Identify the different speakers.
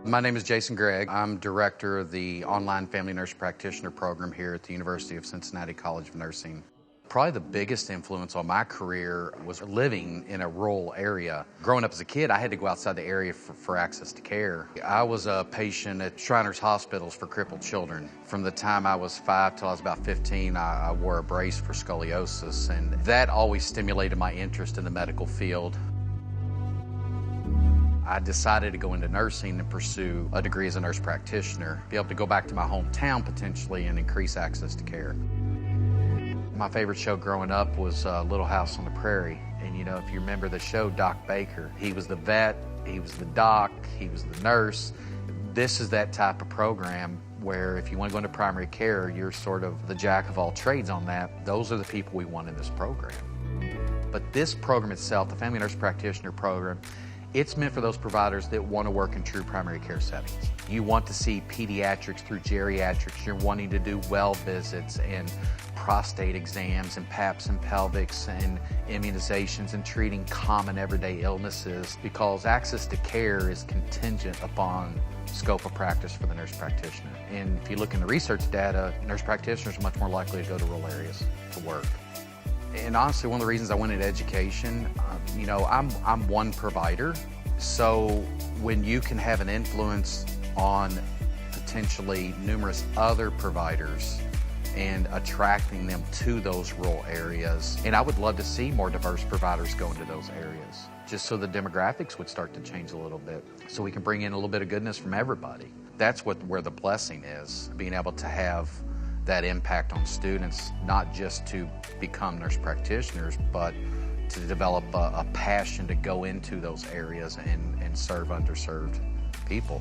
Speaker 1: My name is Jason Gregg. I'm director of the online Family Nurse Practitioner program here at the University of Cincinnati College of Nursing. Probably the biggest influence on my career was living in a rural area. Growing up as a kid, I had to go outside the area for access to care. I was a patient at Shriners Hospitals for crippled children. From the time I was 5 till I was about 15, I wore a brace for scoliosis, and that always stimulated my interest in the medical field. I decided to go into nursing and pursue a degree as a nurse practitioner, be able to go back to my hometown potentially and increase access to care. My favorite show growing up was Little House on the Prairie. And you know, if you remember the show, Doc Baker, he was the vet, he was the doc, he was the nurse. This is that type of program where if you want to go into primary care, you're sort of the jack of all trades on that. Those are the people we want in this program. But this program itself, the Family Nurse Practitioner program, it's meant for those providers that want to work in true primary care settings. You want to see pediatrics through geriatrics. You're wanting to do well visits and prostate exams and PAPs and pelvics and immunizations and treating common everyday illnesses, because access to care is contingent upon scope of practice for the nurse practitioner. And if you look in the research data, nurse practitioners are much more likely to go to rural areas to work. And honestly, one of the reasons I went into education, you know, I'm one provider. So when you can have an influence on potentially numerous other providers and attracting them to those rural areas, and I would love to see more diverse providers go into those areas, just so the demographics would start to change a little bit, so we can bring in a little bit of goodness from everybody. That's where the blessing is, being able to have that impact on students, not just to become nurse practitioners, but to develop a passion to go into those areas and serve underserved people.